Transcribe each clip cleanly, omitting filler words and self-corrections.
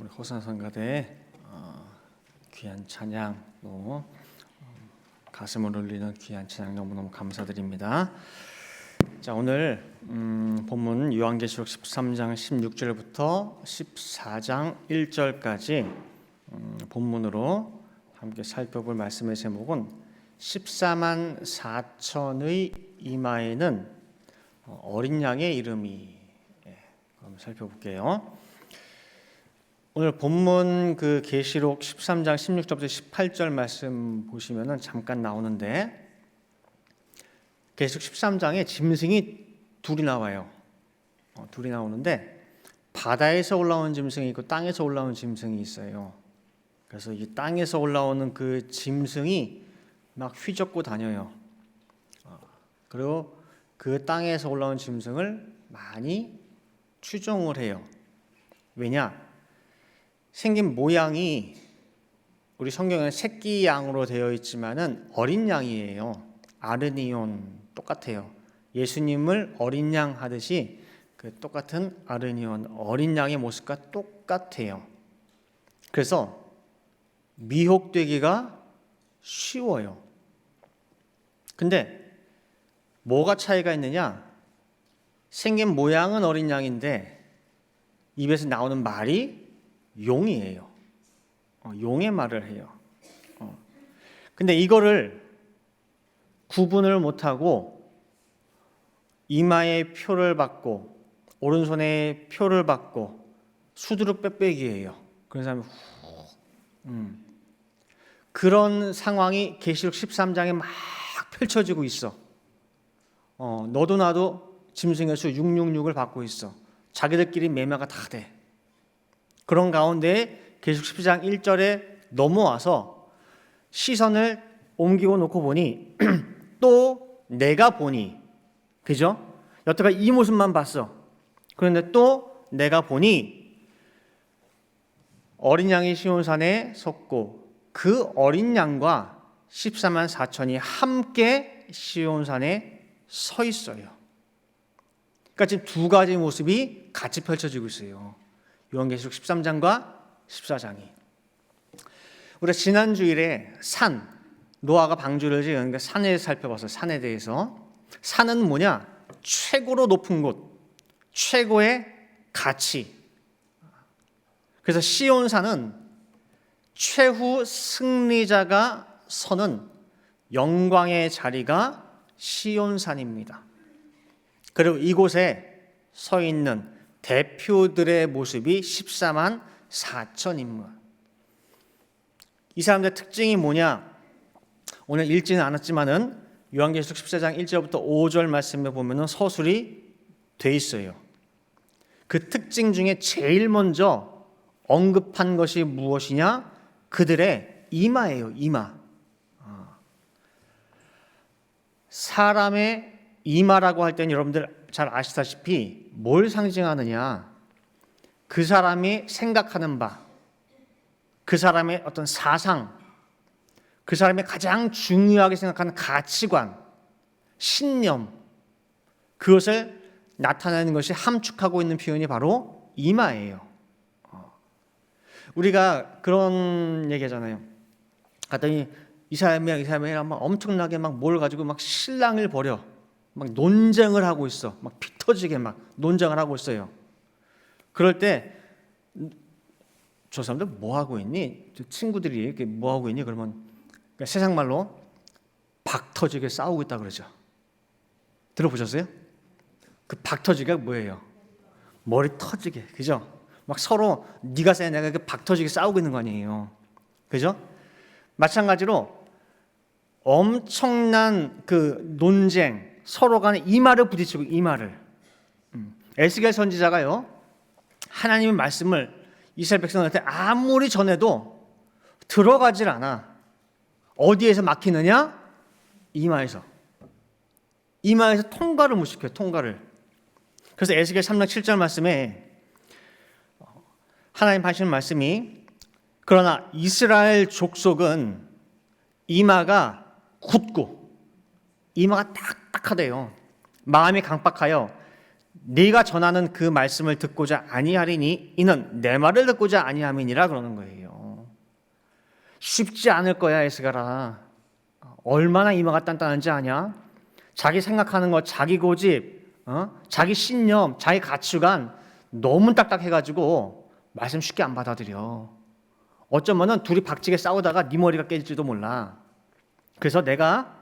우리 호산성가대의 귀한 찬양도 가슴을 울리는 귀한 찬양 너무너무 감사드립니다. 자, 오늘 본문 요한계시록 13장 16절부터 14장 1절까지 본문으로 함께 살펴볼 말씀의 제목은 14만 4천의 이마에는 어린 양의 이름이. 한번 살펴볼게요. 오늘 본문 그 계시록 13장 16절부터 18절 말씀 보시면은 잠깐 나오는데, 계시록 13장에 짐승이 둘이 나와요. 둘이 나오는데 바다에서 올라오는 짐승이 있고 땅에서 올라오는 짐승이 있어요. 그래서 이 땅에서 올라오는 그 짐승이 막 휘젓고 다녀요. 그리고 그 땅에서 올라온 짐승을 많이 추종을 해요. 왜냐? 생긴 모양이 우리 성경에는 새끼 양으로 되어 있지만은 어린 양이에요. 아르니온 똑같아요. 예수님을 어린 양 하듯이 그 똑같은 아르니온 어린 양의 모습과 똑같아요. 그래서 미혹되기가 쉬워요. 근데 뭐가 차이가 있느냐? 생긴 모양은 어린 양인데 입에서 나오는 말이 용이에요. 용의 말을 해요. 근데 이거를 구분을 못하고 이마에 표를 받고 오른손에 표를 받고 수두룩 빽빽이에요. 그런 사람이 그런 상황이 계시록 13장에 막 펼쳐지고 있어. 너도 나도 짐승의 수 666을 받고 있어. 자기들끼리 매매가 다 돼. 그런 가운데 계시록 12장 1절에 넘어와서 시선을 옮기고 놓고 보니 또 내가 보니, 그죠? 여태까지 이 모습만 봤어. 그런데 또 내가 보니 어린 양이 시온산에 섰고 그 어린 양과 14만 4천이 함께 시온산에 서 있어요. 그러니까 지금 두 가지 모습이 같이 펼쳐지고 있어요. 요한계시록 13장과 14장이. 우리가 지난 주일에 노아가 방주를 지은 그 산에 살펴봤어요. 산에 대해서. 산은 뭐냐? 최고로 높은 곳, 최고의 가치. 그래서 시온산은 최후 승리자가 서는 영광의 자리가 시온산입니다. 그리고 이곳에 서 있는 대표들의 모습이 14만 4천 인물. 이 사람들의 특징이 뭐냐? 오늘 읽지는 않았지만은 요한계시록 14장 1절부터 5절 말씀에 보면은 서술이 돼 있어요. 그 특징 중에 제일 먼저 언급한 것이 무엇이냐? 그들의 이마예요. 이마. 사람의 이마라고 할 때는 여러분들 잘 아시다시피 뭘 상징하느냐? 그 사람이 생각하는 바, 그 사람의 어떤 사상, 그 사람이 가장 중요하게 생각하는 가치관, 신념, 그것을 나타내는 것이 함축하고 있는 표현이 바로 이마예요. 우리가 그런 얘기하잖아요. 갔더니 이 사람이랑 막 엄청나게 막 뭘 가지고 막 실랑을 벌여. 막 논쟁을 하고 있어. 막 피 터지게 막 논쟁을 하고 있어요. 그럴 때 저 사람들 뭐 하고 있니? 저 친구들이 이렇게 뭐 하고 있니? 그러면 그러니까 세상 말로 박 터지게 싸우고 있다 그러죠. 들어보셨어요? 그 박 터지기가 뭐예요? 머리 터지게, 그죠? 막 서로 네가 세 내가 박 터지게 싸우고 있는 거 아니에요, 그죠? 마찬가지로 엄청난 그 논쟁, 서로 간에 이마를 부딪히고 이마를. 에스겔 선지자가요, 하나님의 말씀을 이스라엘 백성한테 아무리 전해도 들어가질 않아. 어디에서 막히느냐? 이마에서 통과를 못 시켜요. 통과를. 그래서 에스겔 3장 7절 말씀에 하나님 하시는 말씀이, 그러나 이스라엘 족속은 이마가 굳고 이마가 딱딱하대요. 마음이 강박하여 네가 전하는 그 말씀을 듣고자 아니하리니 이는 내 말을 듣고자 아니함이니라 그러는 거예요. 쉽지 않을 거야 에스가라. 얼마나 이마가 단단한지 아냐? 자기 생각하는 것, 자기 고집, 자기 신념, 자기 가치관 너무 딱딱해가지고 말씀 쉽게 안 받아들여. 어쩌면은 둘이 박치게 싸우다가 네 머리가 깨질지도 몰라. 그래서 내가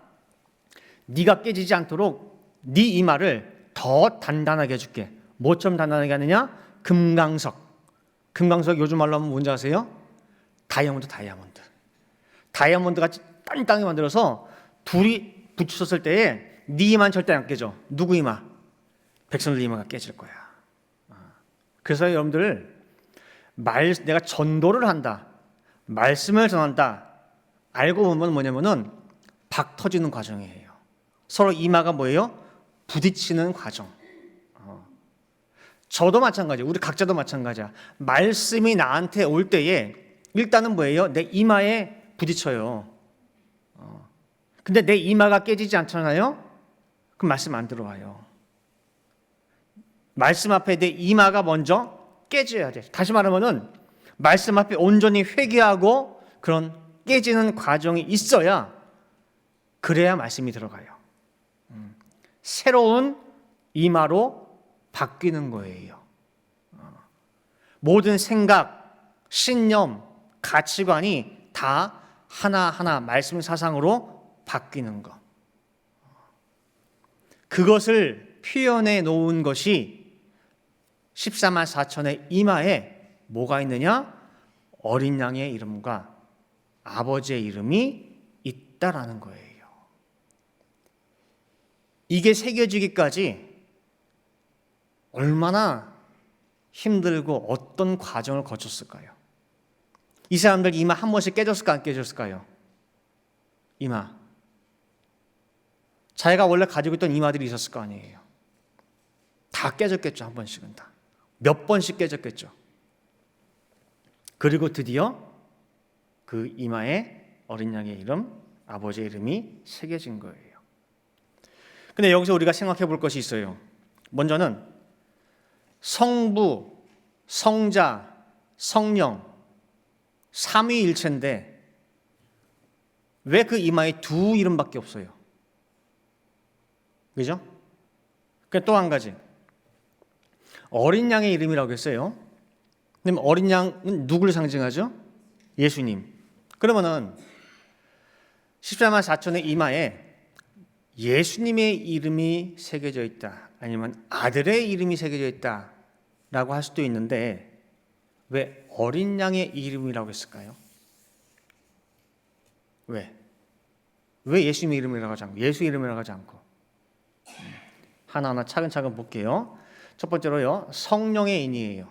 네가 깨지지 않도록 네 이마를 더 단단하게 해줄게. 뭐처럼 단단하게 하느냐? 금강석. 금강석 요즘 말로 하면 뭔지 아세요? 다이아몬드. 다이아몬드 같이 단단하게 만들어서 둘이 붙였을 때에 네 이마는 절대 안 깨져. 누구 이마? 백성들 이마가 깨질 거야. 그래서 여러분들 내가 전도를 한다. 말씀을 전한다. 알고 보면 뭐냐면은 박 터지는 과정이에요. 서로 이마가 뭐예요? 부딪히는 과정. 저도 마찬가지예요. 우리 각자도 마찬가지야. 말씀이 나한테 올 때에 일단은 뭐예요? 내 이마에 부딪혀요. 근데 내 이마가 깨지지 않잖아요? 그럼 말씀 안 들어와요. 말씀 앞에 내 이마가 먼저 깨져야 돼. 다시 말하면은 말씀 앞에 온전히 회개하고 그런 깨지는 과정이 있어야 그래야 말씀이 들어가요. 새로운 이마로 바뀌는 거예요. 모든 생각, 신념, 가치관이 다 하나하나 말씀 사상으로 바뀌는 것. 그것을 표현해 놓은 것이 14만 4천의 이마에 뭐가 있느냐? 어린 양의 이름과 아버지의 이름이 있다라는 거예요. 이게 새겨지기까지 얼마나 힘들고 어떤 과정을 거쳤을까요? 이 사람들 이마 한 번씩 깨졌을까 안 깨졌을까요? 이마. 자기가 원래 가지고 있던 이마들이 있었을 거 아니에요. 다 깨졌겠죠. 한 번씩은 다. 몇 번씩 깨졌겠죠. 그리고 드디어 그 이마에 어린 양의 이름, 아버지의 이름이 새겨진 거예요. 근데 여기서 우리가 생각해 볼 것이 있어요. 먼저는 성부, 성자, 성령 삼위일체인데 왜 그 이마에 두 이름밖에 없어요? 그죠? 또 한 가지. 어린 양의 이름이라고 했어요. 그럼 어린 양은 누구를 상징하죠? 예수님. 그러면은 14만 4천의 이마에 예수님의 이름이 새겨져 있다. 아니면 아들의 이름이 새겨져 있다라고 할 수도 있는데 왜 어린 양의 이름이라고 했을까요? 왜 예수님의 이름이라고 하지 않고 예수 이름이라고 하지 않고 하나하나 차근차근 볼게요. 첫 번째로요. 성령의 인이에요.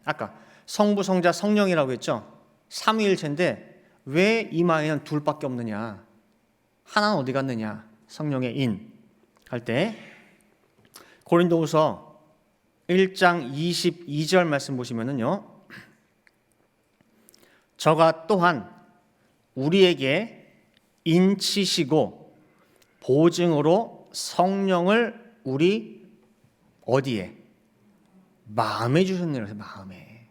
아까 성부, 성자, 성령이라고 했죠. 삼위일체인데 왜 이마에는 둘밖에 없느냐? 하나는 어디 갔느냐? 성령의 인 할 때 고린도후서 1장 22절 말씀 보시면은요. 저가 또한 우리에게 인치시고 보증으로 성령을 우리 어디에? 마음에 주셨네요. 마음에.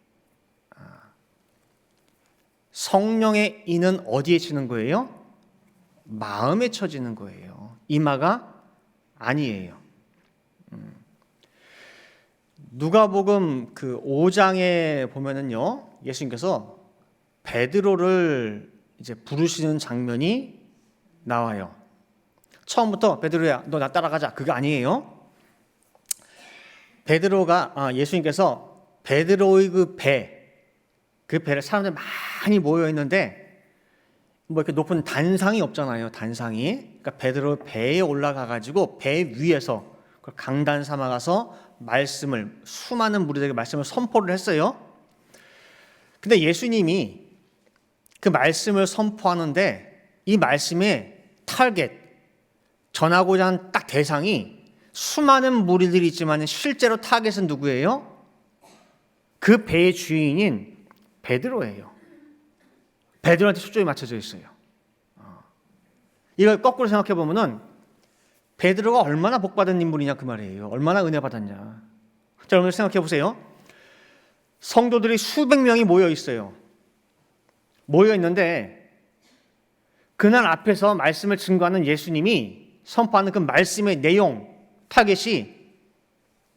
성령의 인은 어디에 치는 거예요? 마음에 쳐지는 거예요. 이마가 아니에요. 누가복음 그 5장에 보면은요. 예수님께서 베드로를 이제 부르시는 장면이 나와요. 처음부터 베드로야 너 나 따라가자 그거 아니에요. 베드로가 예수님께서 베드로의 그 배를 사람들이 많이 모여 있는데 뭐 이렇게 높은 단상이 없잖아요. 단상이. 그러니까 베드로 배에 올라가 가지고 배 위에서 강단 삼아 가서 말씀을 수많은 무리들에게 말씀을 선포를 했어요. 근데 예수님이 그 말씀을 선포하는데 이 말씀의 타겟 전하고자 하는 딱 대상이 수많은 무리들이 있지만 실제로 타겟은 누구예요? 그 배의 주인인 베드로예요. 베드로한테 초점이 맞춰져 있어요. 이걸 거꾸로 생각해 보면은 베드로가 얼마나 복받은 인물이냐 그 말이에요. 얼마나 은혜 받았냐. 자, 여러분 생각해 보세요. 성도들이 수백 명이 모여 있어요. 모여 있는데 그날 앞에서 말씀을 증거하는 예수님이 선포하는 그 말씀의 내용, 타겟이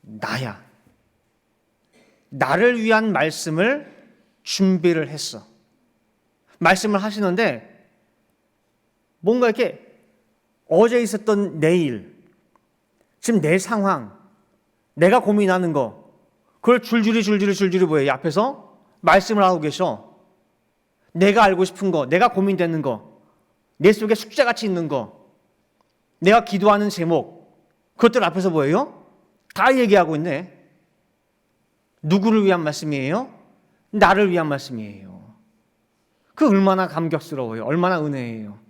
나야. 나를 위한 말씀을 준비를 했어. 말씀을 하시는데 뭔가 이렇게 어제 있었던 내일, 지금 내 상황, 내가 고민하는 거, 그걸 줄줄이 뭐예요? 앞에서 말씀을 하고 계셔. 내가 알고 싶은 거, 내가 고민되는 거, 내 속에 숙제같이 있는 거, 내가 기도하는 제목, 그것들 앞에서 뭐예요? 다 얘기하고 있네. 누구를 위한 말씀이에요? 나를 위한 말씀이에요. 그 얼마나 감격스러워요. 얼마나 은혜예요.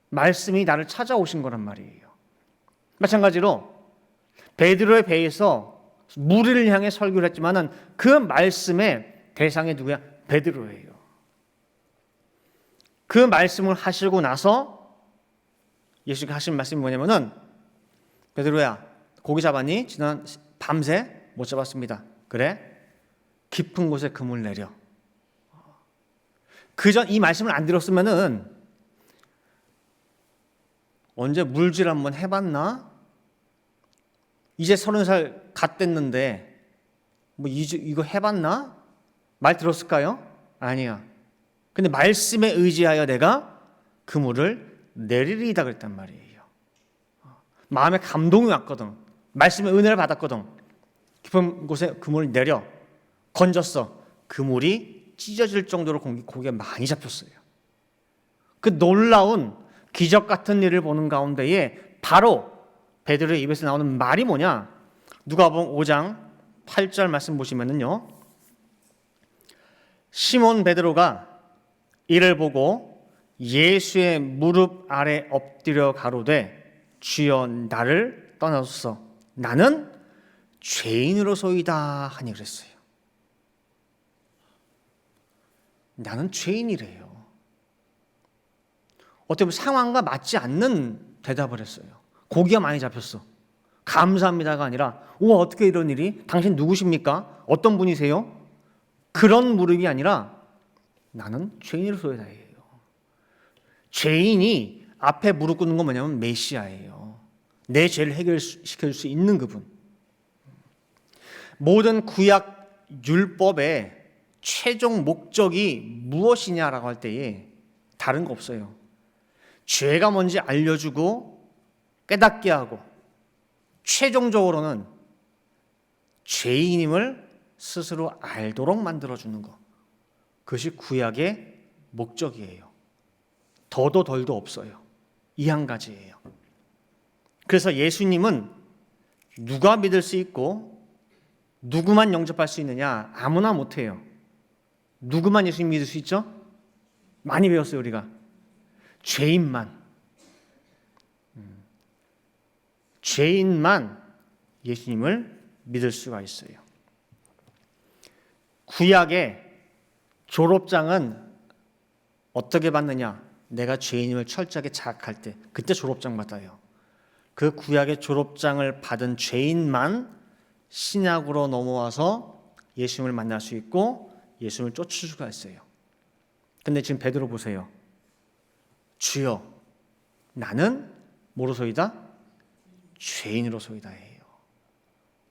말씀이 나를 찾아오신 거란 말이에요. 마찬가지로 베드로의 배에서 무리를 향해 설교를 했지만은 그 말씀의 대상이 누구야? 베드로예요. 그 말씀을 하시고 나서 예수가 하신 말씀이 뭐냐면은 베드로야, 고기 잡았니? 지난 밤새 못 잡았습니다. 그래? 깊은 곳에 그물 내려. 그전 이 말씀을 안 들었으면은 언제 물질 한번 해봤나? 이제 30살 갓 됐는데 뭐 이거 해봤나? 말 들었을까요? 아니야. 근데 말씀에 의지하여 내가 그물을 내리리이다 그랬단 말이에요. 마음에 감동이 왔거든. 말씀의 은혜를 받았거든. 깊은 곳에 그물을 내려 건졌어. 그물이 찢어질 정도로 고기가 많이 잡혔어요. 그 놀라운 기적 같은 일을 보는 가운데에 바로 베드로의 입에서 나오는 말이 뭐냐? 누가복음 5장 8절 말씀 보시면은요. 시몬 베드로가 이를 보고 예수의 무릎 아래 엎드려 가로되 주여 나를 떠나소서 나는 죄인으로소이다 하니 그랬어요. 나는 죄인이래요. 어떻게 보면 상황과 맞지 않는 대답을 했어요. 고기가 많이 잡혔어. 감사합니다가 아니라 우와 어떻게 이런 일이? 당신 누구십니까? 어떤 분이세요? 그런 물음이 아니라 나는 죄인으로소이다예요. 죄인이 앞에 무릎 꿇는 건 뭐냐면 메시아예요. 내 죄를 해결시킬 수 있는 그분. 모든 구약 율법의 최종 목적이 무엇이냐라고 할 때에 다른 거 없어요. 죄가 뭔지 알려주고 깨닫게 하고 최종적으로는 죄인임을 스스로 알도록 만들어주는 것. 그것이 구약의 목적이에요. 더도 덜도 없어요. 이 한 가지예요. 그래서 예수님은 누가 믿을 수 있고 누구만 영접할 수 있느냐? 아무나 못해요. 누구만 예수님 믿을 수 있죠? 많이 배웠어요 우리가. 죄인만. 죄인만 예수님을 믿을 수가 있어요. 구약의 졸업장은 어떻게 받느냐? 내가 죄인임을 철저하게 자각할 때 그때 졸업장 받아요. 그 구약의 졸업장을 받은 죄인만 신약으로 넘어와서 예수님을 만날 수 있고 예수님을 쫓을 수가 있어요. 근데 지금 베드로 보세요. 주여 나는 뭐로소이다? 죄인으로소이다예요.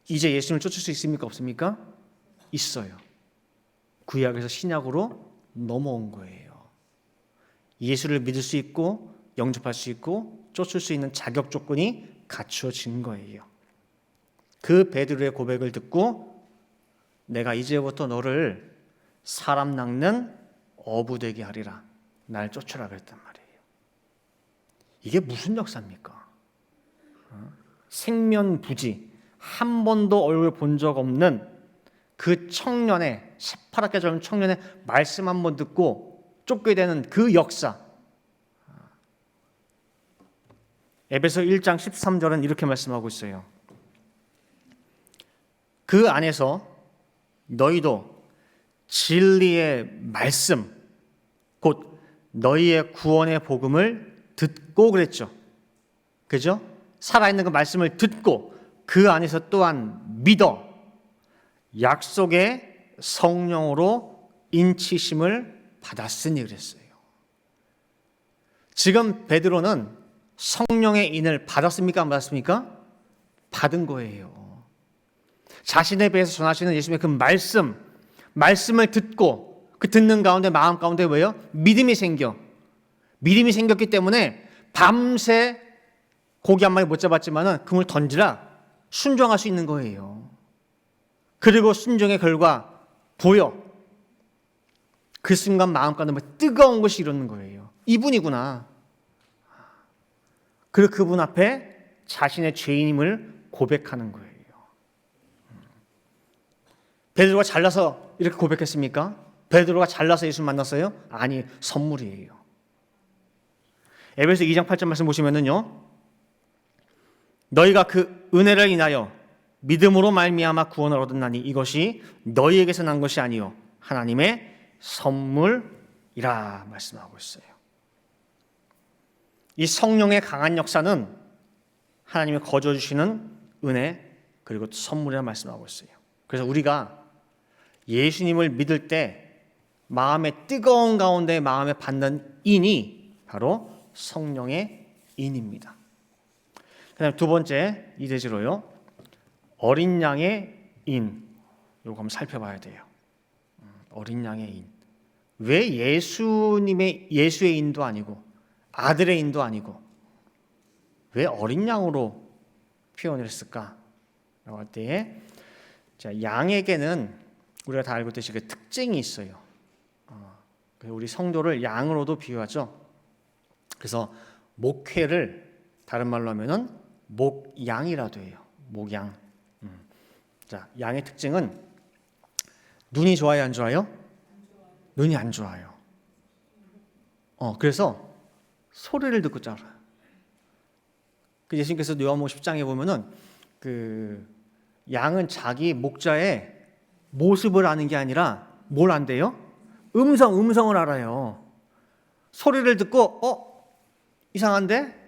이제 예수님을 쫓을 수 있습니까? 없습니까? 있어요. 구약에서 신약으로 넘어온 거예요. 예수를 믿을 수 있고 영접할 수 있고 쫓을 수 있는 자격 조건이 갖추어진 거예요. 그 베드로의 고백을 듣고 내가 이제부터 너를 사람 낚는 어부되게 하리라. 날 쫓으라 그랬단 말이에요. 이게 무슨 역사입니까? 생면부지 한 번도 얼굴 본 적 없는 그 청년의 새파랗게 젊은 청년의 말씀 한 번 듣고 쫓게 되는 그 역사. 에베소 1장 13절은 이렇게 말씀하고 있어요. 그 안에서 너희도 진리의 말씀 곧 너희의 구원의 복음을 듣고 그랬죠. 그죠? 살아있는 그 말씀을 듣고 그 안에서 또한 믿어 약속의 성령으로 인치심을 받았으니 그랬어요. 지금 베드로는 성령의 인을 받았습니까? 안 받았습니까? 받은 거예요. 자신에 대해서 전하시는 예수님의 그 말씀을 듣고 그 듣는 가운데 마음 가운데 왜요? 믿음이 생겼기 때문에 밤새 고기 한 마리 못 잡았지만은 그물 던지라 순종할 수 있는 거예요. 그리고 순종의 결과 보여. 그 순간 마음 가운데 뜨거운 것이 일어나는 거예요. 이분이구나. 그리고 그분 앞에 자신의 죄인임을 고백하는 거예요. 베드로가 잘나서 이렇게 고백했습니까? 베드로가 잘나서 예수 만났어요? 아니, 선물이에요. 에베소 2장 8절 말씀 보시면은요, 너희가 그 은혜를 인하여 믿음으로 말미암아 구원을 얻었나니 이것이 너희에게서 난 것이 아니요 하나님의 선물이라 말씀하고 있어요. 이 성령의 강한 역사는 하나님이 거저 주시는 은혜 그리고 선물이라 말씀하고 있어요. 그래서 우리가 예수님을 믿을 때 마음의 뜨거운 가운데 마음에 받는 인이 바로 성령의 인입니다. 그다음 두 번째 이대지로요. 어린 양의 인. 이거 한번 살펴봐야 돼요. 어린 양의 인. 왜 예수의 인도 아니고 아들의 인도 아니고 왜 어린 양으로 표현을 했을까? 라고 할 때에 자, 양에게는 우리가 다 알고 있듯이 그 특징이 있어요. 우리 성도를 양으로도 비유하죠. 그래서 목회를 다른 말로 하면은 목양이라도 해요. 목양. 자, 양의 특징은 눈이 좋아요, 안 좋아요? 눈이 안 좋아요. 그래서 소리를 듣고 자라요. 그 예수님께서 요한복음 10장에 보면은 그 양은 자기 목자의 모습을 아는 게 아니라 뭘 안대요? 음성을 알아요. 소리를 듣고 이상한데?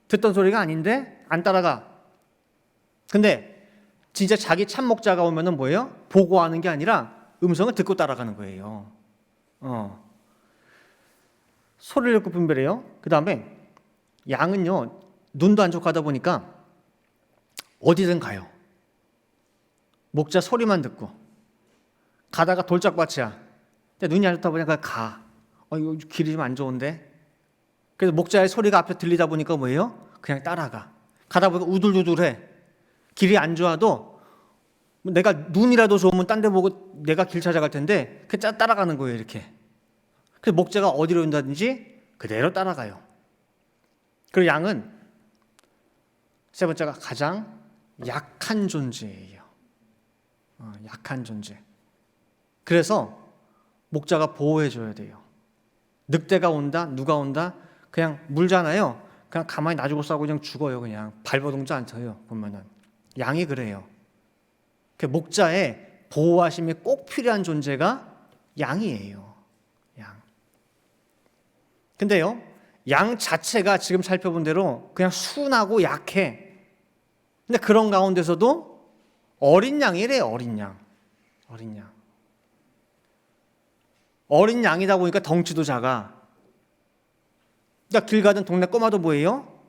듣던 소리가 아닌데? 안 따라가. 근데 진짜 자기 참 목자가 오면은 뭐예요? 보고하는 게 아니라 음성을 듣고 따라가는 거예요. 소리를 듣고 분별해요. 그 다음에 양은요, 눈도 안 좋고 하다 보니까 어디든 가요. 목자 소리만 듣고 가다가 돌짝밭이야. 근데 눈이 안 좋다 보니까 가. 이거 길이 좀 안 좋은데. 그래서 목자의 소리가 앞에 들리다 보니까 뭐예요? 그냥 따라가. 가다 보니까 우둘우둘해. 길이 안 좋아도 내가 눈이라도 좋으면 딴 데 보고 내가 길 찾아갈 텐데 그 따라가는 거예요, 이렇게. 그래서 목자가 어디로 온다든지 그대로 따라가요. 그리고 양은 세 번째가 가장 약한 존재예요. 약한 존재. 그래서 목자가 보호해줘야 돼요. 늑대가 온다, 누가 온다, 그냥 물잖아요. 그냥 가만히 놔주고 싸고 그냥 죽어요. 그냥 발버둥도 안 쳐요. 보면은 양이 그래요. 그 목자의 보호하심이 꼭 필요한 존재가 양이에요. 양. 근데요, 양 자체가 지금 살펴본 대로 그냥 순하고 약해. 근데 그런 가운데서도 어린 양이래요. 어린 양. 어린 양이다 보니까 덩치도 작아. 그러니까 길 가던 동네 꼬마도 뭐예요?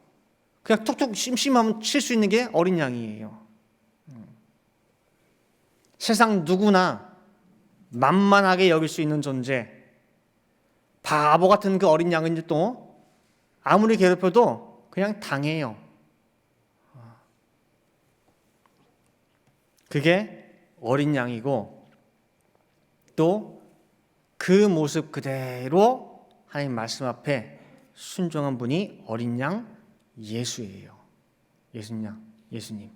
그냥 툭툭 심심하면 칠 수 있는 게 어린 양이에요. 세상 누구나 만만하게 여길 수 있는 존재. 바보 같은 그 어린 양은 또 아무리 괴롭혀도 그냥 당해요. 그게 어린 양이고 또 그 모습 그대로 하나님 말씀 앞에 순종한 분이 어린 양 예수예요. 예수님.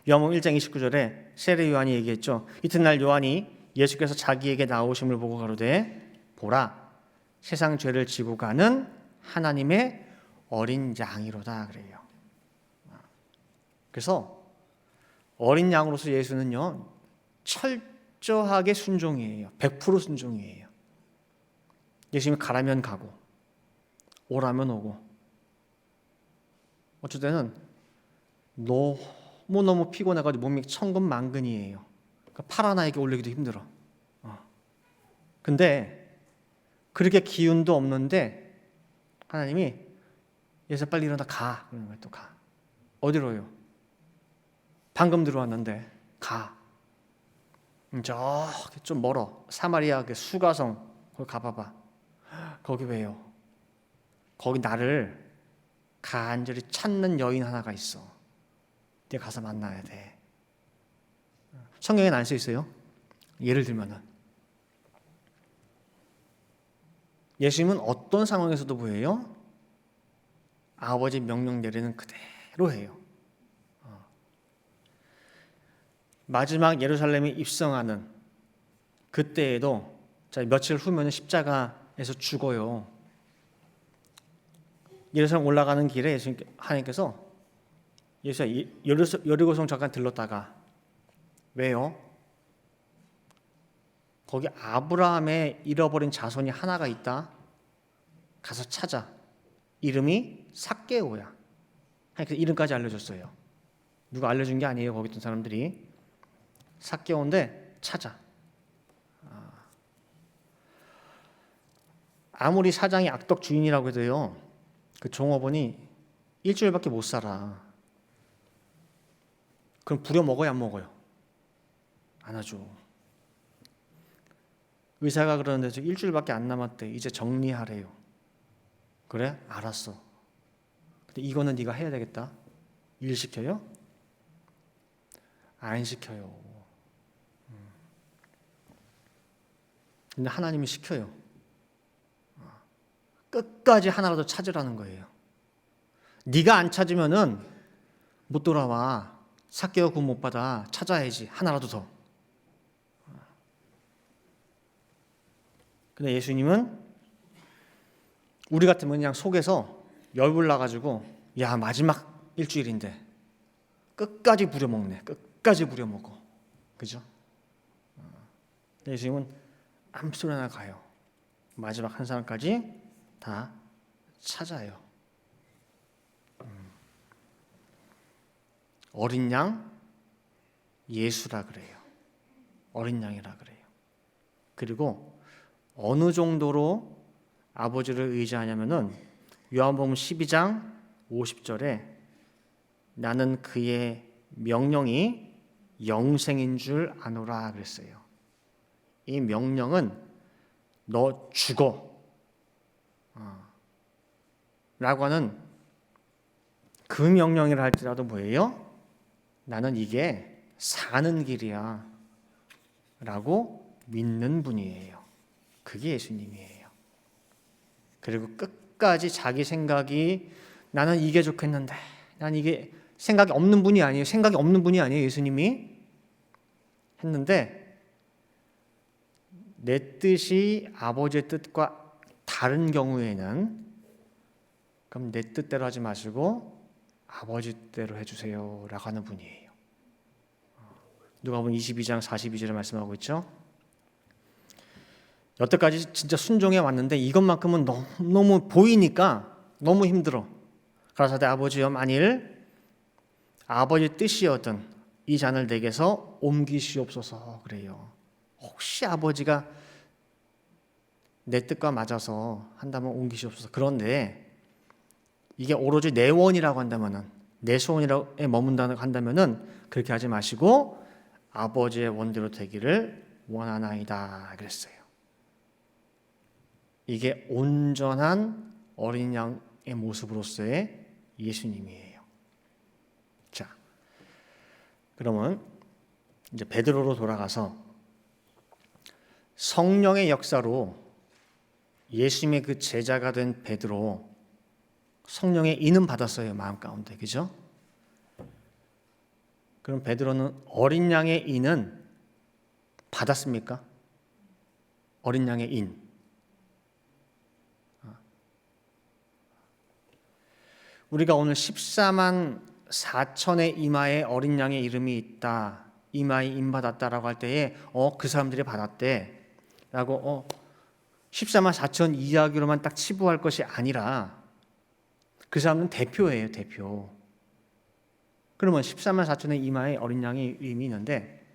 요한복음 1장 29절에 세례 요한이 얘기했죠. 이튿날 요한이 예수께서 자기에게 나오심을 보고 가로되 보라 세상 죄를 지고 가는 하나님의 어린 양이로다 그래요. 그래서 어린 양으로서 예수는요 철저하게 순종이에요. 100% 순종이에요. 예수님이 가라면 가고 오라면 오고 어쩔 때는 너무너무 피곤해가지고 몸이 천근만근이에요. 그러니까 팔 하나 이렇게 올리기도 힘들어. 근데 그렇게 기운도 없는데 하나님이 예수 빨리 일어나 가. 그러는 거예요. 또 가. 어디로요? 방금 들어왔는데 가. 저기 좀 멀어. 사마리아 그 수가성 거기 가봐봐. 거기 왜요? 거기 나를 간절히 찾는 여인 하나가 있어. 네가 가서 만나야 돼. 성경에는 안 써 있어요. 예를 들면은 예수님은 어떤 상황에서도 보여요? 아버지 명령 내리는 그대로 해요. 마지막 예루살렘에 입성하는 그때에도 며칠 후면 십자가에서 죽어요. 예루살렘 올라가는 길에 하나님께서 예수가 여리고성 잠깐 들렀다가 왜요? 거기 아브라함의 잃어버린 자손이 하나가 있다. 가서 찾아. 이름이 삭개오야. 그래서 이름까지 알려줬어요. 누가 알려준 게 아니에요. 거기 있던 사람들이. 삭개오인데 찾아. 아무리 사장이 악덕 주인이라고 해도요. 그 종업원이 일주일밖에 못 살아. 그럼 부려 먹어야 안 먹어요? 안 하죠. 의사가 그러는데 일주일밖에 안 남았대. 이제 정리하래요. 그래? 알았어. 근데 이거는 네가 해야 되겠다. 일 시켜요? 안 시켜요. 근데 하나님이 시켜요. 끝까지 하나라도 찾으라는 거예요. 네가 안 찾으면은 못 돌아와. 삭개오 구원 못 받아. 찾아야지. 하나라도 더. 근데 예수님은 우리 같으면 그냥 속에서 열불 나가지고 야 마지막 일주일인데 끝까지 부려먹네. 끝까지 부려먹어. 그죠? 예수님은 아무 소리나 가요. 마지막 한 사람까지 다 찾아요. 어린 양 예수라 그래요. 어린 양이라 그래요. 그리고 어느 정도로 아버지를 의지하냐면은 요한복음 12장 50절에 나는 그의 명령이 영생인 줄 아노라 그랬어요. 이 명령은 너 죽어 라고 하는 그 명령이라 할지라도 뭐예요? 나는 이게 사는 길이야 라고 믿는 분이에요. 그게 예수님이에요. 그리고 끝까지 자기 생각이 나는 이게 좋겠는데 난 이게 생각이 없는 분이 아니에요. 생각이 없는 분이 아니에요. 예수님이 했는데 내 뜻이 아버지의 뜻과 다른 경우에는 그럼 내 뜻대로 하지 마시고 아버지 뜻대로 해주세요 라고 하는 분이에요. 누가복음 22장 42절에 말씀하고 있죠. 여태까지 진짜 순종해 왔는데 이것만큼은 너무 보이니까 너무 힘들어. 가라사대 아버지여 만일 아버지 뜻이었던 이 잔을 내게서 옮기시옵소서 그래요. 혹시 아버지가 내 뜻과 맞아서 한다면 옮기시옵소서. 그런데 이게 오로지 내 원이라고 한다면은 내 소원이라고 머문다고 한다면은 그렇게 하지 마시고 아버지의 원대로 되기를 원하나이다 그랬어요. 이게 온전한 어린 양의 모습으로서의 예수님이에요. 자, 그러면 이제 베드로로 돌아가서 성령의 역사로 예수님의 그 제자가 된 베드로 성령의 인은 받았어요. 마음 가운데. 그죠? 그럼 베드로는 어린 양의 인은 받았습니까? 어린 양의 인. 우리가 오늘 14만 4천의 이마에 어린 양의 이름이 있다. 이마에 인 받았다라고 할 때에 그 사람들이 받았대. 라고 14만 4천 이야기로만 딱 치부할 것이 아니라 그 사람은 대표예요. 대표. 그러면 14만 4천의 이마에 어린 양의 이름이 있는데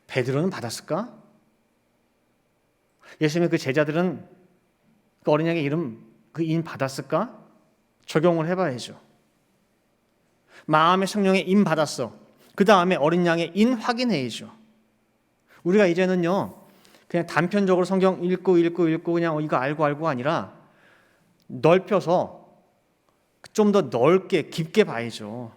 베드로는 받았을까? 예수님의 그 제자들은 그 어린 양의 이름, 그 인 받았을까? 적용을 해봐야죠. 마음의 성령의 인 받았어. 그 다음에 어린 양의 인 확인해야죠. 우리가 이제는요, 그냥 단편적으로 성경 읽고 그냥 이거 알고 아니라 넓혀서 좀 더 넓게 깊게 봐야죠.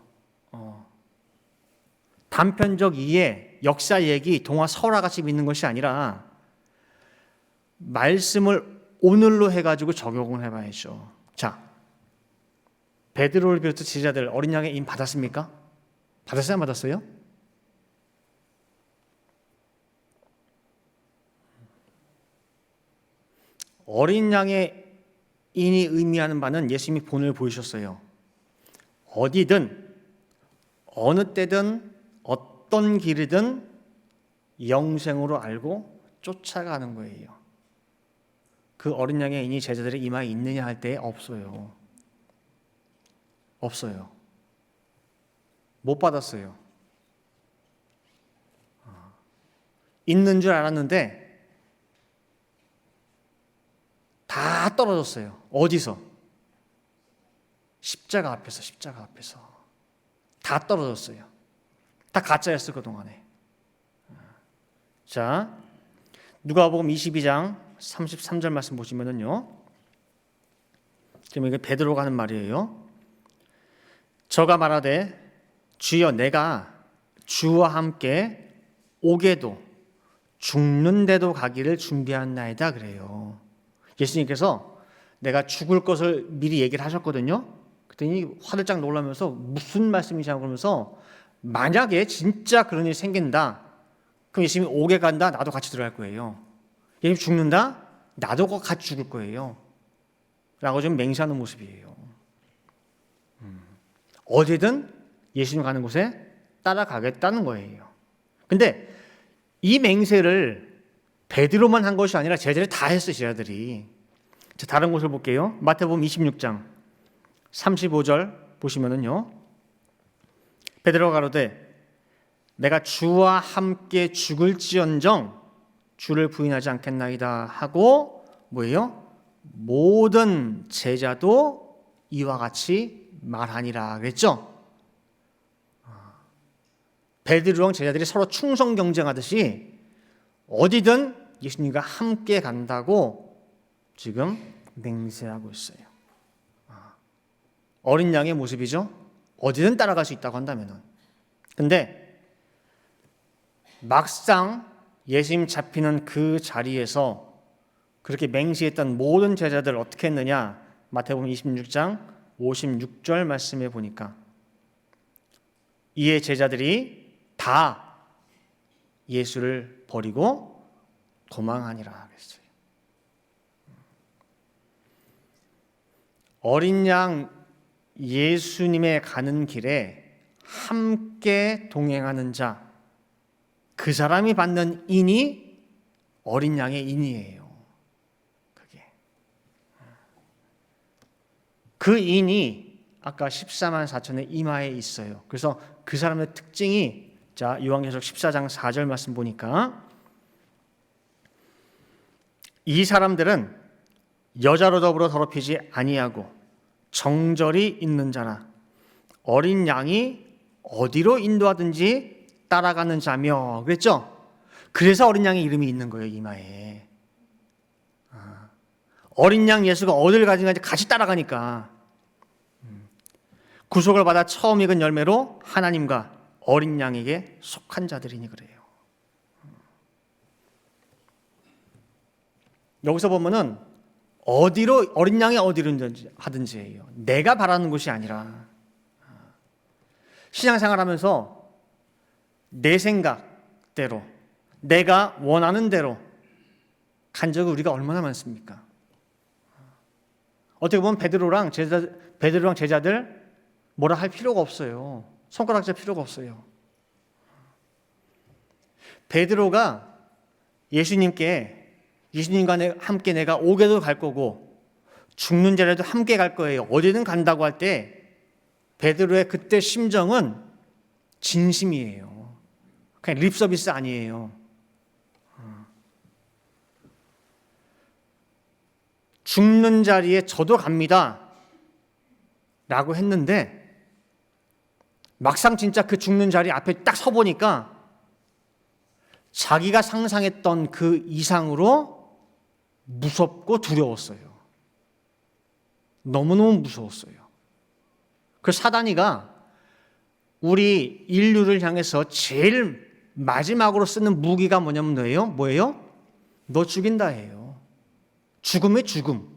단편적 이해, 역사 얘기, 동화 설화 같이 믿는 것이 아니라 말씀을 오늘로 해가지고 적용을 해봐야죠. 자, 베드로를 비롯해 제자들 어린 양의 인 받았습니까? 받았어요, 안 받았어요? 어린 양의 인이 의미하는 바는 예수님이 본을 보이셨어요. 어디든 어느 때든 어떤 길이든 영생으로 알고 쫓아가는 거예요. 그 어린 양의 인이 제자들의 이마에 있느냐 할 때 없어요. 없어요. 못 받았어요. 있는 줄 알았는데 다 떨어졌어요. 어디서? 십자가 앞에서 다 떨어졌어요. 다 가짜였어 그동안에. 자, 누가복음 22장 33절 말씀 보시면은요, 지금 이게 베드로가 하는 말이에요. 저가 말하되 주여 내가 주와 함께 오게도 죽는데도 가기를 준비하나이다 그래요. 예수님께서 내가 죽을 것을 미리 얘기를 하셨거든요. 그랬더니 화들짝 놀라면서 무슨 말씀이냐고 그러면서 만약에 진짜 그런 일이 생긴다, 그럼 예수님이 오게 간다, 나도 같이 들어갈 거예요. 예수님 죽는다, 나도 같이 죽을 거예요. 라고 좀 맹세하는 모습이에요. 어디든 예수님 가는 곳에 따라가겠다는 거예요. 근데 이 맹세를 베드로만 한 것이 아니라 제자들이 다 했어요. 제자들이. 자, 다른 곳을 볼게요. 마태복음 26장 35절 보시면은요, 베드로가 가로되 내가 주와 함께 죽을지언정 주를 부인하지 않겠나이다 하고 뭐예요? 모든 제자도 이와 같이 말하니라 그랬죠. 베드로랑 제자들이 서로 충성 경쟁하듯이 어디든 예수님과 함께 간다고 지금 맹세하고 있어요. 어린 양의 모습이죠. 어디든 따라갈 수 있다고 한다면은. 근데 막상 예수님 잡히는 그 자리에서 그렇게 맹세했던 모든 제자들 어떻게 했느냐? 마태복음 26장 56절 말씀에 보니까 이에 제자들이 다 예수를 버리고 도망하니라 그랬어요. 어린 양 예수님의 가는 길에 함께 동행하는 자, 그 사람이 받는 인이 어린 양의 인이에요. 그 인이 아까 14만 4천의 이마에 있어요. 그래서 그 사람의 특징이, 자, 요한계시록 14장 4절 말씀 보니까 이 사람들은 여자로 더불어 더럽히지 아니하고 정절이 있는 자나 어린 양이 어디로 인도하든지 따라가는 자며 그랬죠? 그래서 어린 양의 이름이 있는 거예요, 이마에. 어린 양 예수가 어딜 가든지 같이 따라가니까 구속을 받아 처음 익은 열매로 하나님과 어린 양에게 속한 자들이니 그래요. 여기서 보면은 어디로, 어린 양이 어디로 하든지 해요. 내가 바라는 것이 아니라 신앙생활하면서 내 생각대로 내가 원하는 대로 간 적이 우리가 얼마나 많습니까? 어떻게 보면 베드로랑 제자들 뭐라 할 필요가 없어요. 손가락질 필요가 없어요. 베드로가 예수님과 함께 내가 오게도 갈 거고 죽는 자리에도 함께 갈 거예요. 어디든 간다고 할 때 베드로의 그때 심정은 진심이에요. 그냥 립 서비스 아니에요. 죽는 자리에 저도 갑니다 라고 했는데 막상 진짜 그 죽는 자리 앞에 딱 서보니까 자기가 상상했던 그 이상으로 무섭고 두려웠어요. 너무너무 무서웠어요. 그 사단이가 우리 인류를 향해서 제일 마지막으로 쓰는 무기가 뭐예요? 너 죽인다예요. 죽음의 죽음.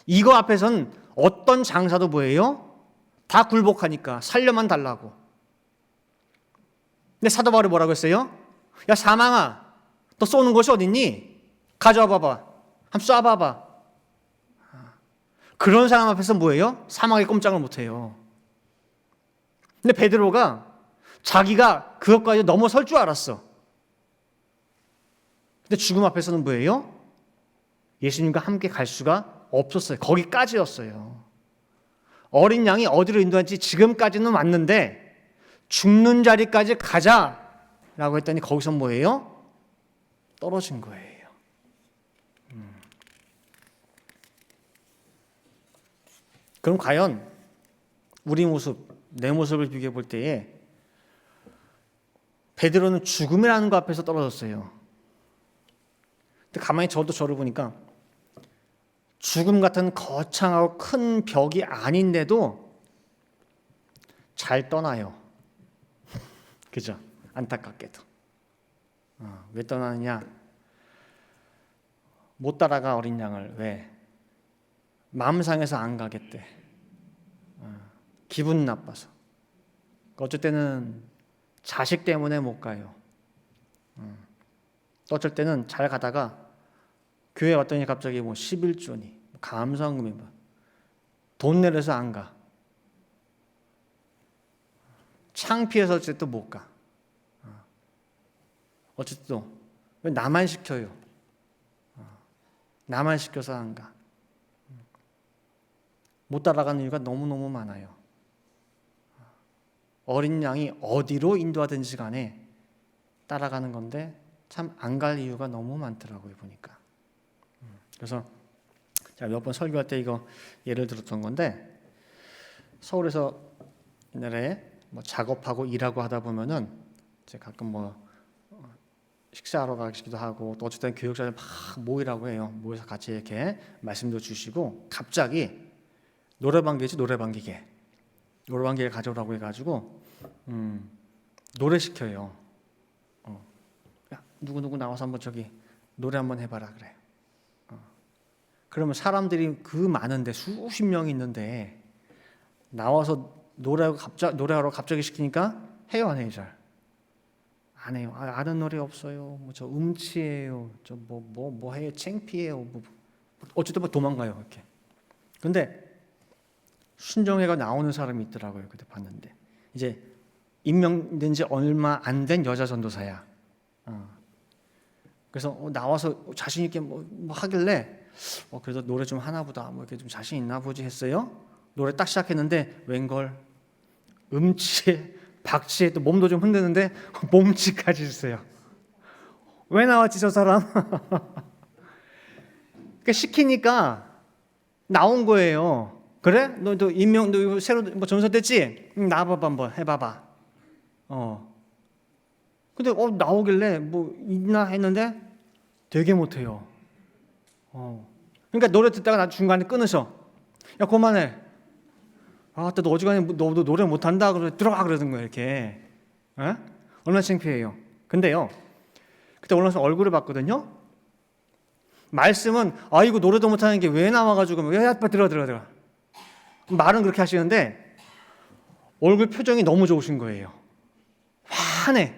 이거 앞에선 어떤 장사도 뭐예요? 다 굴복하니까 살려만 달라고. 근데 사도 바울이 뭐라고 했어요? 야 사망아, 너 쏘는 곳이 어딨니? 가져와 봐봐. 한번 쏴봐봐. 그런 사람 앞에서 뭐예요? 사망에 꼼짝을 못해요. 근데 베드로가 자기가 그것까지 넘어설 줄 알았어. 근데 죽음 앞에서는 뭐예요? 예수님과 함께 갈 수가 없었어요. 거기까지였어요. 어린 양이 어디로 인도한지 지금까지는 왔는데 죽는 자리까지 가자라고 했더니 거기서 뭐예요? 떨어진 거예요. 그럼 과연 우리 모습, 내 모습을 비교해 볼 때에 베드로는 죽음이라는 것 앞에서 떨어졌어요. 근데 가만히 저를 보니까 죽음 같은 거창하고 큰 벽이 아닌데도 잘 떠나요. 그죠? 안타깝게도. 왜 떠나느냐? 못 따라가 어린 양을. 왜? 마음 상해서 안 가겠대. 기분 나빠서. 어쩔 때는 자식 때문에 못 가요. 어쩔 때는 잘 가다가 교회 왔더니 갑자기 11조니 감사원금이 돈 내려서 안 가. 창피해서 어쨌든 못 가. 어쨌든 왜 나만 시켜요? 나만 시켜서 안 가. 못 따라가는 이유가 너무너무 많아요. 어린 양이 어디로 인도하든지 간에 따라가는 건데 참 안 갈 이유가 너무 많더라고요, 보니까. 그래서 제가 몇 번 설교할 때 이거 예를 들었던 건데, 서울에서 옛날에 작업하고 일하고 하다 보면은 이제 가끔 식사하러 가기도 하고, 또 어쨌든 교육자들 막 모이라고 해요. 모여서 같이 이렇게 말씀도 주시고, 갑자기 노래방 기계 가져오라고 해가지고 노래 시켜요. 야, 누구 나와서 한번 저기 노래 한번 해봐라 그래요. 그러면 사람들이 그 많은데 수십 명이 있는데 나와서 노래하러 갑자기 시키니까 해요, 안 해요? 잘 안 해요. 아는 노래 없어요. 저 음치예요. 저 뭐 해요? 창피해요. 어쨌든 도망가요, 이렇게. 근데 순종회가 나오는 사람이 있더라고요. 그때 봤는데 이제 임명된 지 얼마 안 된 여자 전도사야. 그래서 나와서 자신 있게 뭐 하길래 그래도 노래 좀 하나 보다 이렇게 좀 자신 있나 보지 했어요. 노래 딱 시작했는데 웬걸 음치에 박치에 또 몸도 좀 흔드는데 몸치까지 있어요. 왜 나왔지 저 사람? 그러니까 시키니까 나온 거예요. 그래? 너 새로 전사 됐지? 나와봐봐 한번 해봐봐. 근데 나오길래 있나 했는데 되게 못해요. 그러니까 노래 듣다가 나 중간에 끊으셔. 야 그만해. 너 어지간히 너도 노래 못한다. 그래 들어가 그러던 거예요 이렇게. 얼마나 창피해요. 근데요, 그때 올라서 얼굴을 봤거든요. 말씀은 이거 노래도 못하는 게 왜 나와가지고 야 빨리 들어가. 말은 그렇게 하시는데 얼굴 표정이 너무 좋으신 거예요. 환해.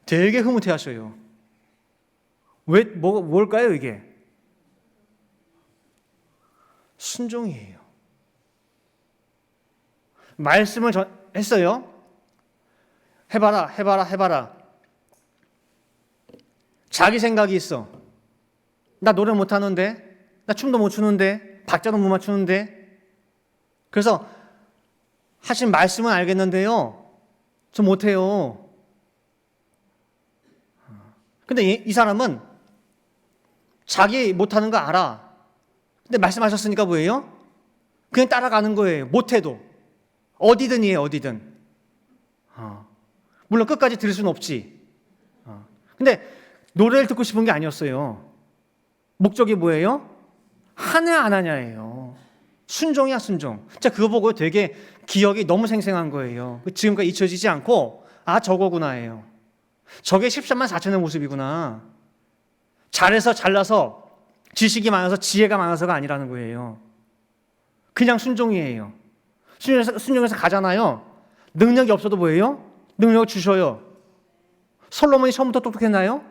되게 흐뭇해하셔요. 왜 뭘까요 이게? 순종이에요. 말씀을 했어요. 해봐라. 자기 생각이 있어. 나 노래 못하는데, 나 춤도 못 추는데, 박자도 못 맞추는데. 그래서 하신 말씀은 알겠는데요, 저 못해요. 근데 이 사람은 자기 못하는 거 알아. 근데 말씀하셨으니까 뭐예요? 그냥 따라가는 거예요. 못해도. 어디든이에요, 어디든. 물론 끝까지 들을 수는 없지. 근데 노래를 듣고 싶은 게 아니었어요. 목적이 뭐예요? 하냐 안 하냐예요. 순종이야, 순종. 자, 그거 보고 되게 기억이 너무 생생한 거예요. 지금까지 잊혀지지 않고, 아, 저거구나예요. 저게 13만 4천의 모습이구나. 잘해서 잘나서 지식이 많아서 지혜가 많아서가 아니라는 거예요. 그냥 순종이에요. 순종해서 가잖아요. 능력이 없어도 뭐예요? 능력을 주셔요. 솔로몬이 처음부터 똑똑했나요?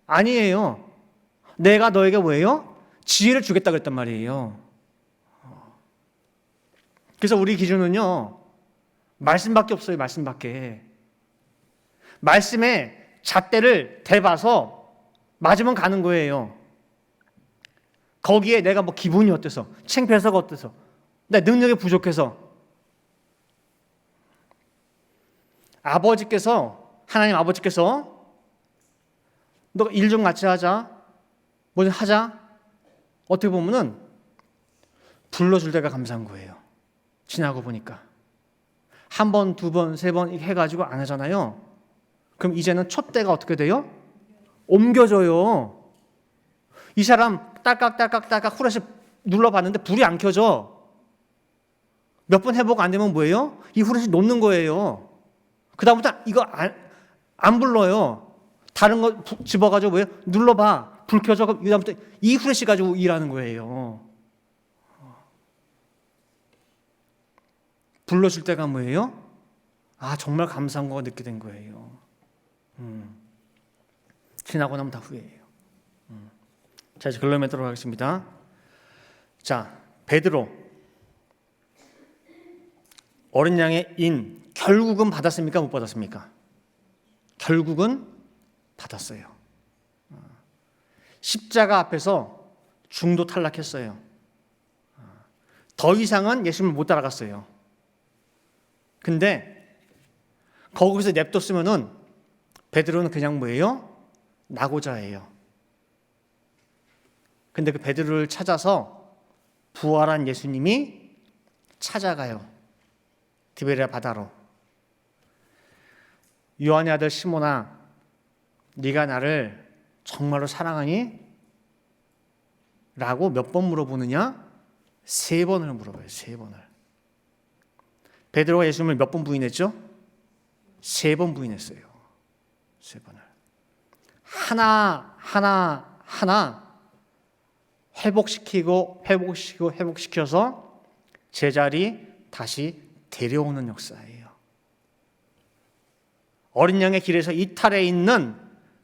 아니에요. 내가 너에게 뭐예요? 지혜를 주겠다 그랬단 말이에요. 그래서 우리 기준은요, 말씀밖에 없어요. 말씀밖에. 말씀에 잣대를 대봐서 맞으면 가는 거예요. 거기에 내가 뭐 기분이 어때서, 창피해서가 어때서, 내 능력이 부족해서. 하나님 아버지께서 너 일 좀 같이 하자, 뭐 좀 하자. 어떻게 보면은 불러줄 때가 감사한 거예요. 지나고 보니까 한 번, 두 번, 세 번 해가지고 안 하잖아요. 그럼 이제는 촛대가 어떻게 돼요? 옮겨져요. 이 사람 딸깍딸깍 후레쉬 눌러봤는데 불이 안 켜져. 몇 번 해보고 안 되면 뭐예요? 이 후레쉬 놓는 거예요. 그 다음부터 이거 안 불러요. 다른 거 집어가지고 뭐예요? 눌러봐. 불 켜져. 그럼 그 다음부터 이 후레쉬 가지고 일하는 거예요. 불러줄 때가 뭐예요? 아, 정말 감사한 거 느끼게 된 거예요. 지나고 나면 다 후회해요. 자, 이제 결론에 들어가겠습니다. 자, 베드로 어린 양의 인 결국은 받았습니까? 못 받았습니까? 결국은 받았어요. 십자가 앞에서 중도 탈락했어요. 더 이상은 예수님을 못 따라갔어요. 근데 거기서 냅뒀으면은 베드로는 그냥 뭐예요? 나고자예요. 근데 그 베드로를 찾아서 부활한 예수님이 찾아가요. 디베랴 바다로. 요한의 아들 시몬아, 네가 나를 정말로 사랑하니? 라고 몇 번 물어보느냐? 3번을 물어봐요. 3번을. 베드로가 예수님을 몇 번 부인했죠? 3번 부인했어요. 3번을. 하나 회복시켜서 제자리 다시 데려오는 역사예요. 어린 양의 길에서 이탈해 있는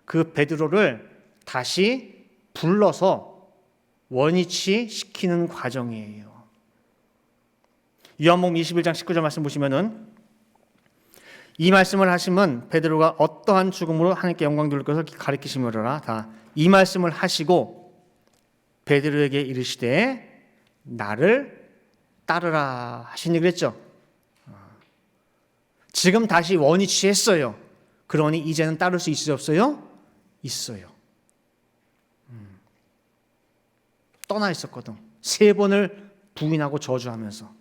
그 베드로를 다시 불러서 원위치 시키는 과정이에요. 요한복음 21장 19절 말씀 보시면은 이 말씀을 하시면 베드로가 어떠한 죽음으로 하나님께 영광 돌릴 것을 가리키시므로라. 다 이 말씀을 하시고 베드로에게 이르시되 나를 따르라 하시니 그랬죠. 지금 다시 원위치했어요. 그러니 이제는 따를 수 있어요, 없어요? 있어요. 떠나 있었거든. 3번을 부인하고 저주하면서.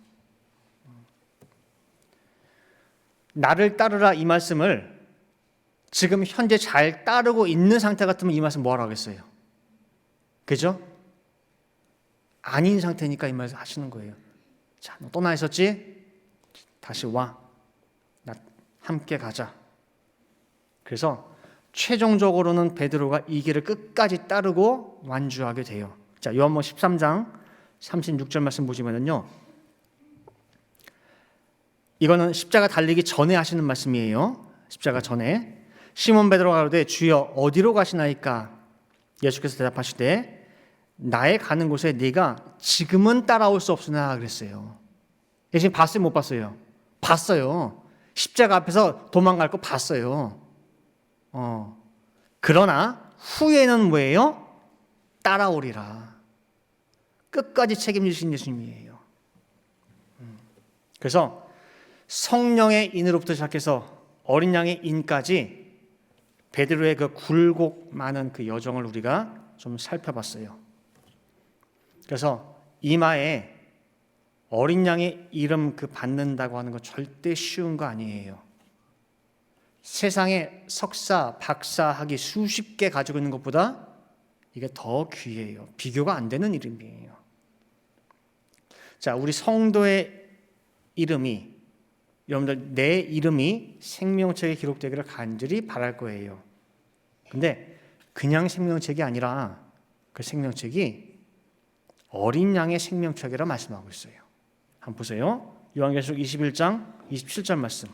나를 따르라 이 말씀을 지금 현재 잘 따르고 있는 상태 같으면 이 말씀 뭐하러 하겠어요? 그죠? 아닌 상태니까 이 말씀 하시는 거예요. 자, 너 떠나 있었지? 다시 와. 나 함께 가자. 그래서 최종적으로는 베드로가 이 길을 끝까지 따르고 완주하게 돼요. 자, 요한복음 13장 36절 말씀 보시면은요. 이거는 십자가 달리기 전에 하시는 말씀이에요. 십자가 전에. 시몬 베드로가 가로되 주여 어디로 가시나이까? 예수께서 대답하시되 나의 가는 곳에 네가 지금은 따라올 수 없으나 그랬어요. 예수님 봤어요, 못 봤어요? 봤어요. 십자가 앞에서 도망갈 거 봤어요. 그러나 후에는 뭐예요? 따라오리라. 끝까지 책임지신 예수님이에요. 그래서 성령의 인으로부터 시작해서 어린 양의 인까지 베드로의 그 굴곡 많은 그 여정을 우리가 좀 살펴봤어요. 그래서 이마에 어린 양의 이름 그 받는다고 하는 거 절대 쉬운 거 아니에요. 세상에 석사, 박사 학위 수십 개 가지고 있는 것보다 이게 더 귀해요. 비교가 안 되는 이름이에요. 자, 우리 성도의 이름이, 여러분들 내 이름이 생명책에 기록되기를 간절히 바랄 거예요. 근데 그냥 생명책이 아니라 그 생명책이 어린 양의 생명책이라 말씀하고 있어요. 한번 보세요. 요한계시록 21장 27절 말씀.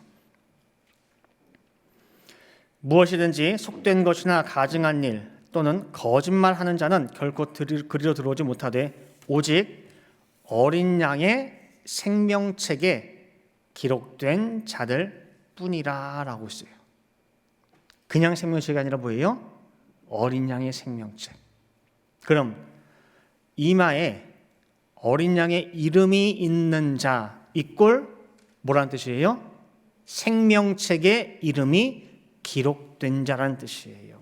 무엇이든지 속된 것이나 가증한 일 또는 거짓말하는 자는 결코 그리로 들어오지 못하되 오직 어린 양의 생명책에 기록된 자들 뿐이라 라고 있어요. 그냥 생명책이 아니라 뭐예요? 어린 양의 생명책. 그럼 이마에 어린 양의 이름이 있는 자 이꼴 뭐라는 뜻이에요? 생명책에 이름이 기록된 자라는 뜻이에요.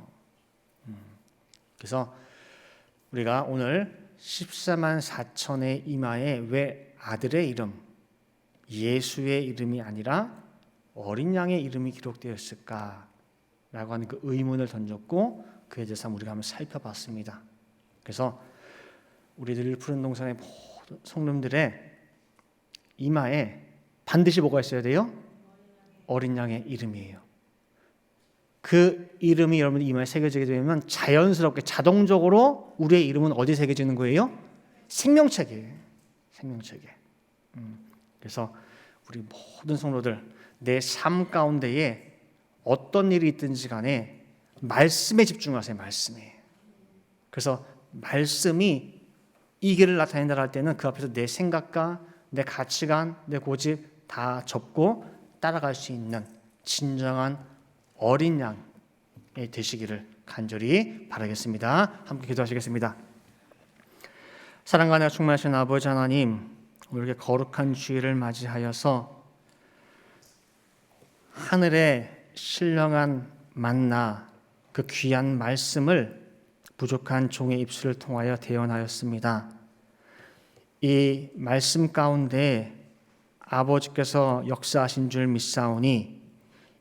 그래서 우리가 오늘 14만 4천의 이마에 왜 아들의 이름, 예수의 이름이 아니라 어린 양의 이름이 기록되었을까? 라고 하는 그 의문을 던졌고 그에 대해서 우리가 한번 살펴봤습니다. 그래서 우리들 푸른 동산의 모든 성도님들의 이마에 반드시 뭐가 있어야 돼요? 어린 양의 이름이에요. 그 이름이 여러분 이마에 새겨지게 되면 자연스럽게 자동적으로 우리의 이름은 어디에 새겨지는 거예요? 생명책에. 생명책에. 그래서 우리 모든 성도들 내 삶 가운데에 어떤 일이 있든지 간에 말씀에 집중하세요. 말씀에. 그래서 말씀이 이 길을 나타낸다 할 때는 그 앞에서 내 생각과 내 가치관, 내 고집 다 접고 따라갈 수 있는 진정한 어린 양이 되시기를 간절히 바라겠습니다. 함께 기도하시겠습니다. 사랑과 은혜가 충만하신 아버지 하나님, 우리에게 거룩한 주일을 맞이하여서 하늘의 신령한 만나 그 귀한 말씀을 부족한 종의 입술을 통하여 대언하였습니다. 이 말씀 가운데 아버지께서 역사하신 줄 믿사오니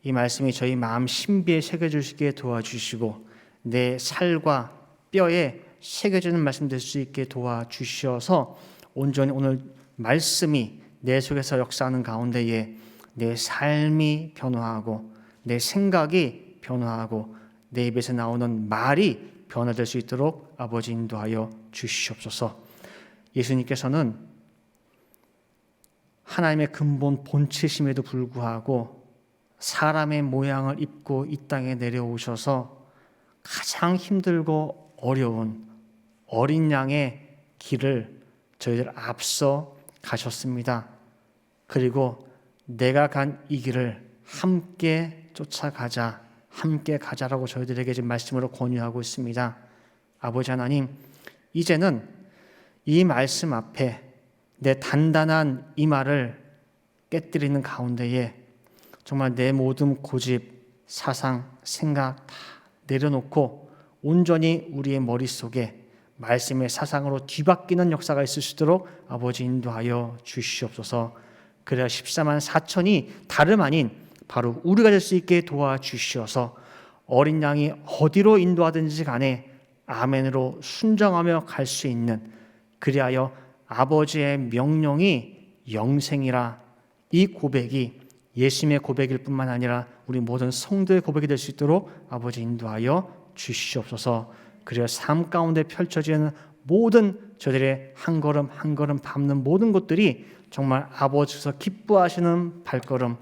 이 말씀이 저희 마음 신비에 새겨주시기에 도와주시고 내 살과 뼈에 새겨지는 말씀 될 수 있게 도와주시어서 온전히 오늘 말씀이 내 속에서 역사하는 가운데에 내 삶이 변화하고 내 생각이 변화하고 내 입에서 나오는 말이 변화될 수 있도록 아버지 인도하여 주시옵소서. 예수님께서는 하나님의 근본 본체심에도 불구하고 사람의 모양을 입고 이 땅에 내려오셔서 가장 힘들고 어려운 어린 양의 길을 저희들 앞서 가셨습니다. 그리고 내가 간 이 길을 함께 쫓아가자, 함께 가자라고 저희들에게 지금 말씀으로 권유하고 있습니다. 아버지 하나님, 이제는 이 말씀 앞에 내 단단한 이 말을 깨뜨리는 가운데에 정말 내 모든 고집, 사상, 생각 다 내려놓고 온전히 우리의 머릿속에 말씀의 사상으로 뒤바뀌는 역사가 있을 수 있도록 아버지 인도하여 주시옵소서. 그래야 14만 4천이 다름 아닌 바로 우리가 될 수 있게 도와주시어서 어린 양이 어디로 인도하든지 간에 아멘으로 순종하며 갈 수 있는, 그리하여 아버지의 명령이 영생이라 이 고백이 예수님의 고백일 뿐만 아니라 우리 모든 성도의 고백이 될 수 있도록 아버지 인도하여 주시옵소서. 그리하여 삶 가운데 펼쳐지는 모든 저들의 한 걸음 한 걸음 밟는 모든 것들이 정말 아버지께서 기뻐하시는 발걸음,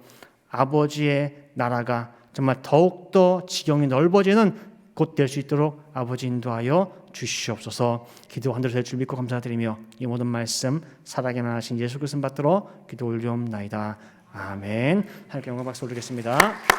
아버지의 나라가 정말 더욱더 지경이 넓어지는 곳 될 수 있도록 아버지 인도하여 주시옵소서. 기도 한 대로 될 줄 믿고 감사드리며 이 모든 말씀 살아계만 하신 예수 그리스도 받들어 기도 올리옵나이다. 아멘. 하나님께 영광 박수 올리겠습니다.